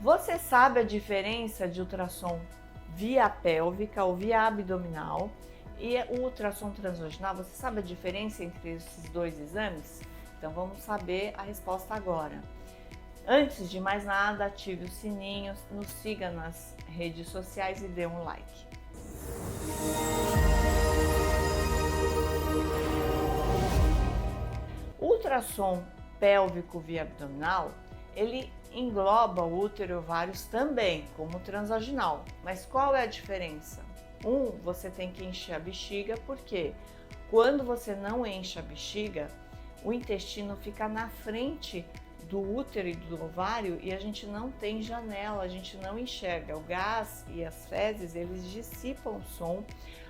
Você sabe a diferença de ultrassom via pélvica ou via abdominal e o ultrassom transvaginal? Você sabe a diferença entre esses dois exames? Então vamos saber a resposta agora. Antes de mais nada, ative o sininho, nos siga nas redes sociais e dê um like. O ultrassom pélvico via abdominal, ele engloba o útero e ovários também, como o transvaginal. Mas qual é a diferença? Você tem que encher a bexiga, porque quando você não enche a bexiga, o intestino fica na frente do útero e do ovário e a gente não tem janela, a gente não enxerga. O gás e as fezes, eles dissipam o som.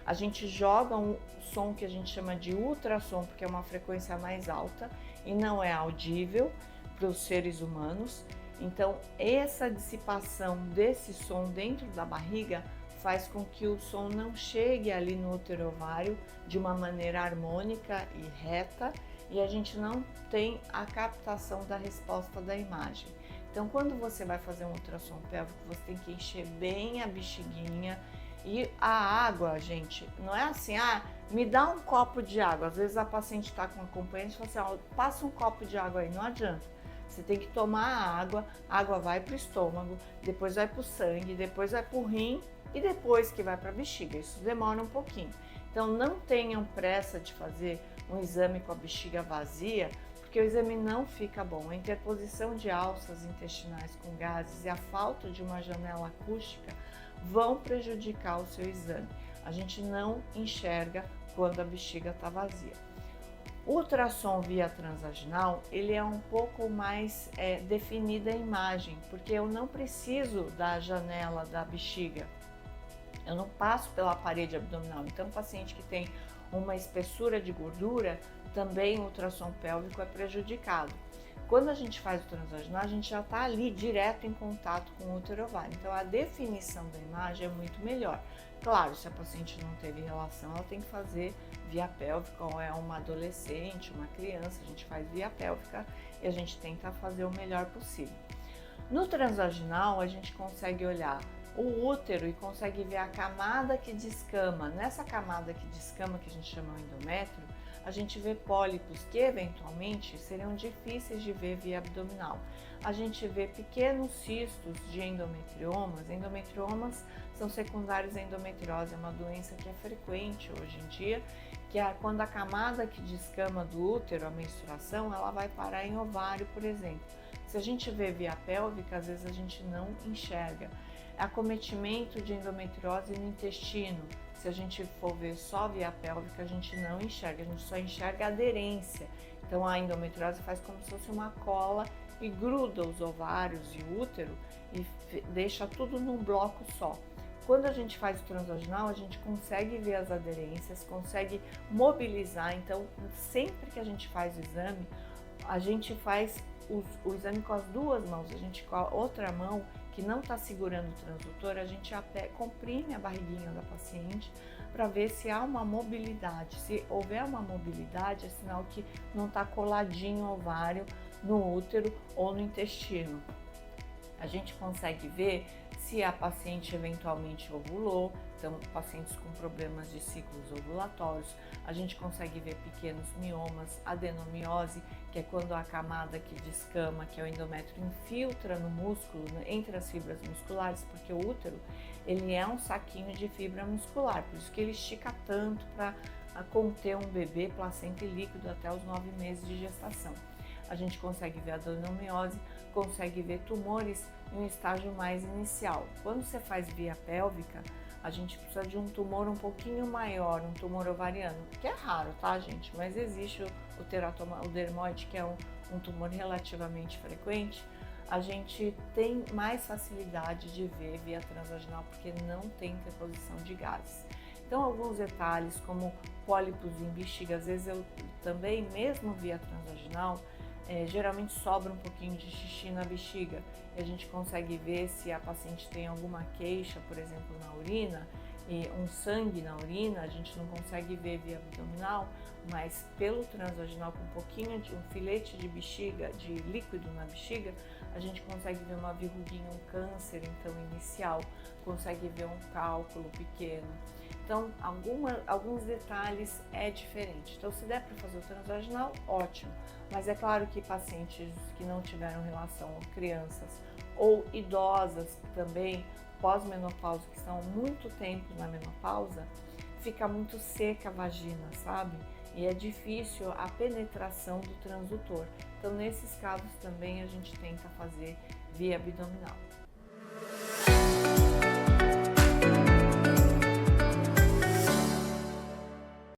A gente joga um som que a gente chama de ultrassom, porque é uma frequência mais alta e não é audível para os seres humanos. Então, essa dissipação desse som dentro da barriga faz com que o som não chegue ali no útero e ovário de uma maneira harmônica e reta, e a gente não tem a captação da resposta da imagem. Então, quando você vai fazer um ultrassom pélvico, você tem que encher bem a bexiguinha. E a água, gente, não é assim, me dá um copo de água. Às vezes a paciente está com acompanhante e fala assim, passa um copo de água aí, não adianta. Você tem que tomar a água vai para o estômago, depois vai para o sangue, depois vai para o rim e depois que vai para a bexiga. Isso demora um pouquinho. Então não tenham pressa de fazer um exame com a bexiga vazia, porque o exame não fica bom. A interposição de alças intestinais com gases e a falta de uma janela acústica vão prejudicar o seu exame. A gente não enxerga quando a bexiga está vazia. O ultrassom via transvaginal, ele é um pouco mais definida a imagem, porque eu não preciso da janela da bexiga. Eu não passo pela parede abdominal. Então, o paciente que tem uma espessura de gordura, também o ultrassom pélvico é prejudicado. Quando a gente faz o transvaginal, a gente já está ali direto em contato com o útero e ovário. Então, a definição da imagem é muito melhor. Claro, se a paciente não teve relação, ela tem que fazer via pélvica, ou é uma adolescente, uma criança, a gente faz via pélvica e a gente tenta fazer o melhor possível. No transvaginal, a gente consegue olhar o útero e consegue ver a camada que descama. Nessa camada que descama, que a gente chama de endométrio, a gente vê pólipos que eventualmente seriam difíceis de ver via abdominal. A gente vê pequenos cistos de endometriomas. Endometriomas são secundários à endometriose, é uma doença que é frequente hoje em dia, que é quando a camada que descama do útero, a menstruação, ela vai parar em ovário, por exemplo. Se a gente vê via pélvica, às vezes a gente não enxerga. Acometimento de endometriose no intestino. Se a gente for ver só via pélvica, a gente não enxerga, a gente só enxerga a aderência. Então a endometriose faz como se fosse uma cola e gruda os ovários e o útero e deixa tudo num bloco só. Quando a gente faz o transvaginal, a gente consegue ver as aderências, consegue mobilizar. Então, sempre que a gente faz o exame, a gente faz o exame com as duas mãos. A gente, com a outra mão, que não está segurando o transdutor, a gente até comprime a barriguinha da paciente para ver se há uma mobilidade. Se houver uma mobilidade, é sinal que não está coladinho o ovário no útero ou no intestino. A gente consegue ver se a paciente eventualmente ovulou, então pacientes com problemas de ciclos ovulatórios. A gente consegue ver pequenos miomas, adenomiose, que é quando a camada que descama, que é o endométrio, infiltra no músculo, entre as fibras musculares, porque o útero, ele é um saquinho de fibra muscular, por isso que ele estica tanto para conter um bebê placenta e líquido até os 9 meses de gestação. A gente consegue ver a adenomiose, consegue ver tumores em um estágio mais inicial. Quando você faz via pélvica, a gente precisa de um tumor um pouquinho maior, um tumor ovariano, que é raro, tá, gente? Mas existe o teratoma, o dermoide, que é um tumor relativamente frequente. A gente tem mais facilidade de ver via transvaginal, porque não tem interposição de gases. Então, alguns detalhes, como pólipos em bexiga, às vezes eu também, mesmo via transvaginal, geralmente sobra um pouquinho de xixi na bexiga e a gente consegue ver se a paciente tem alguma queixa, por exemplo, na urina, e um sangue na urina, a gente não consegue ver via abdominal, mas pelo transvaginal com um pouquinho de um filete de bexiga, de líquido na bexiga, a a gente consegue ver uma verruguinha, um câncer então inicial, consegue ver um cálculo pequeno. Então, alguns detalhes é diferente. Então, se der para fazer o transvaginal, ótimo. Mas é claro que pacientes que não tiveram relação, crianças ou idosas também, pós-menopausa, que estão muito tempo na menopausa, fica muito seca a vagina, sabe? E é difícil a penetração do transdutor. Então, nesses casos também a gente tenta fazer via abdominal.